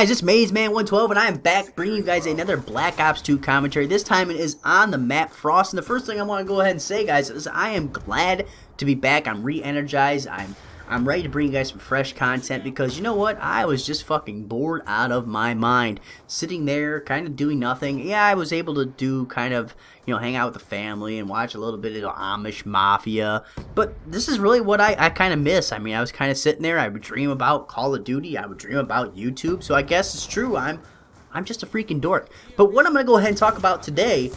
guys, it's MazeMan112 and I am back bringing you guys another Black Ops 2 commentary. This time it is on the map Frost, and the first thing I want to go ahead and say, guys, is I am glad to be back. I'm re-energized. I'm ready to bring you guys some fresh content because you know what? I was just fucking bored out of my mind. Sitting there, kind of doing nothing. Yeah, I was able to do kind of, you know, hang out with the family and watch a little bit of the Amish Mafia. But this is really what I kind of miss. I mean, I was kind of sitting there. I would dream about Call of Duty. I would dream about YouTube. So I guess it's true. I'm just a freaking dork. But what I'm going to go ahead and talk about today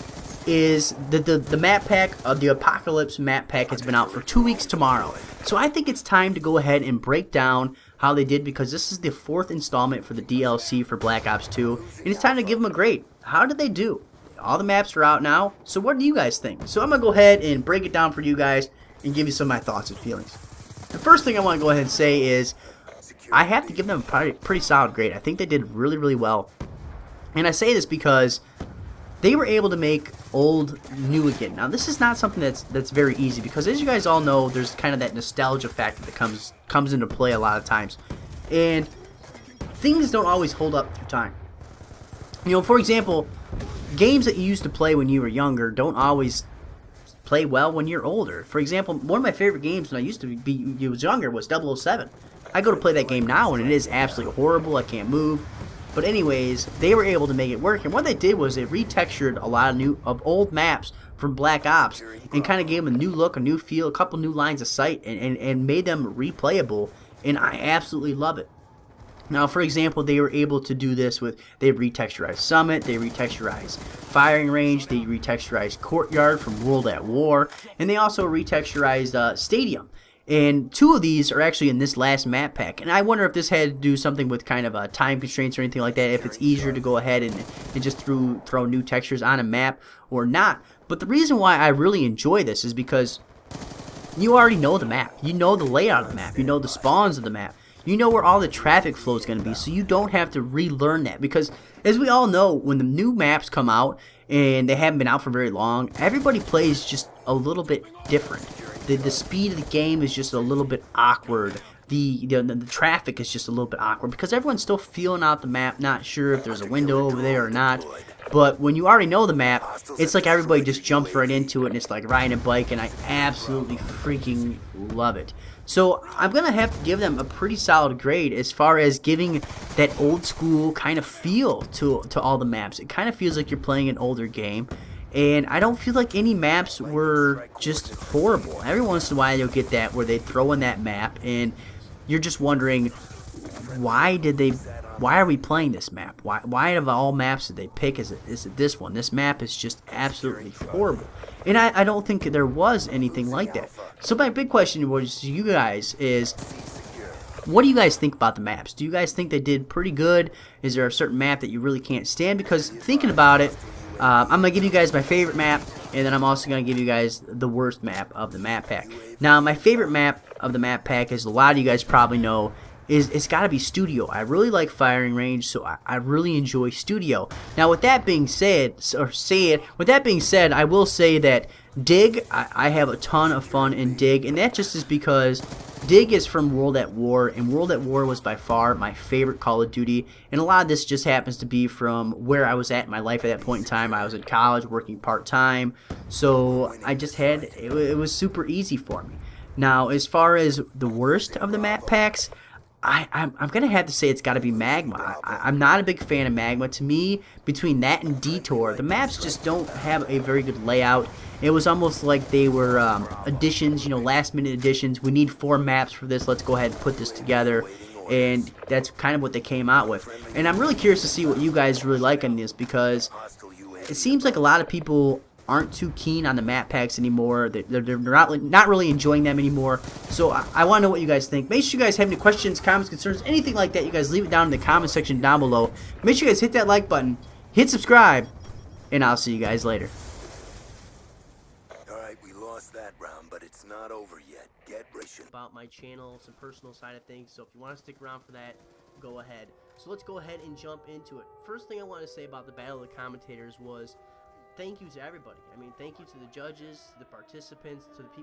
is the map pack of the Apocalypse map pack has been out for 2 weeks tomorrow. So I think it's time to go ahead and break down how they did, because this is the 4th installment for the DLC for Black Ops 2, and it's time to give them a grade. How did they do? All the maps are out now, so what do you guys think? So I'm going to go ahead and break it down for you guys and give you some of my thoughts and feelings. The first thing I want to go ahead and say is I have to give them a pretty solid grade. I think they did really, really well. And I say this because they were able to make old new again. Now this is not something that's very easy, because as you guys all know, there's kind of that nostalgia factor that comes into play a lot of times, and things don't always hold up through time. You know, for example, games that you used to play when you were younger don't always play well when you're older. For example, one of my favorite games when I used to be was younger was 007. I go to play that game now and it is absolutely horrible. I can't move. But anyways, they were able to make it work, and what they did was they retextured a lot of old maps from Black Ops and kind of gave them a new look, a new feel, a couple new lines of sight, and made them replayable, and I absolutely love it. Now, for example, they were able to do this with, they retexturized Summit, they retexturized Firing Range, they retexturized Courtyard from World at War, and they also retexturized Stadium. And 2 of these are actually in this last map pack, and I wonder if this had to do something with kind of time constraints or anything like that, if it's easier to go ahead and just throw new textures on a map or not. But the reason why I really enjoy this is because you already know the map, you know the layout of the map, you know the spawns of the map, you know where all the traffic flow is going to be, so you don't have to relearn that. Because as we all know, when the new maps come out and they haven't been out for very long, everybody plays just a little bit different. The speed of the game is just a little bit awkward. The traffic is just a little bit awkward because everyone's still feeling out the map, not sure if there's a window over there or not. But when you already know the map, it's like everybody just jumps right into it, and it's like riding a bike, and I absolutely freaking love it. So I'm going to have to give them a pretty solid grade as far as giving that old school kind of feel to all the maps. It kind of feels like you're playing an older game. And I don't feel like any maps were just horrible. Every once in a while you'll get that where they throw in that map and you're just wondering, why are we playing this map? Why of all maps did they pick is it this one? This map is just absolutely horrible. And I don't think there was anything like that. So my big question was to you guys is, what do you guys think about the maps? Do you guys think they did pretty good? Is there a certain map that you really can't stand? Because thinking about it, I'm going to give you guys my favorite map, and then I'm also going to give you guys the worst map of the map pack. Now, my favorite map of the map pack, as a lot of you guys probably know, is it's got to be Studio. I really like Firing Range, so I really enjoy Studio. Now, with that being said, I will say that Dig, I have a ton of fun in Dig, and that just is because Dig is from World at War, and World at War was by far my favorite Call of Duty, and a lot of this just happens to be from where I was at in my life at that point in time. I was in college working part-time, so I just had, it was super easy for me. Now, as far as the worst of the map packs, I'm going to have to say it's got to be Magma. I'm not a big fan of Magma. To me, between that and Detour, the maps just don't have a very good layout. It was almost like they were additions, you know, last-minute additions. We need 4 maps for this. Let's go ahead and put this together. And that's kind of what they came out with. And I'm really curious to see what you guys really like on this, because it seems like a lot of people aren't too keen on the map packs anymore. They're not really enjoying them anymore. So I want to know what you guys think. Make sure you guys have any questions, comments, concerns, anything like that. You guys leave it down in the comment section down below. Make sure you guys hit that like button, hit subscribe, and I'll see you guys later. Alright, we lost that round, but it's not over yet. Get ready. About my channel, some personal side of things, so if you want to stick around for that, go ahead. So let's go ahead and jump into it. First thing I want to say about the Battle of the Commentators was thank you to everybody. I mean, thank you to the judges, to the participants, to the people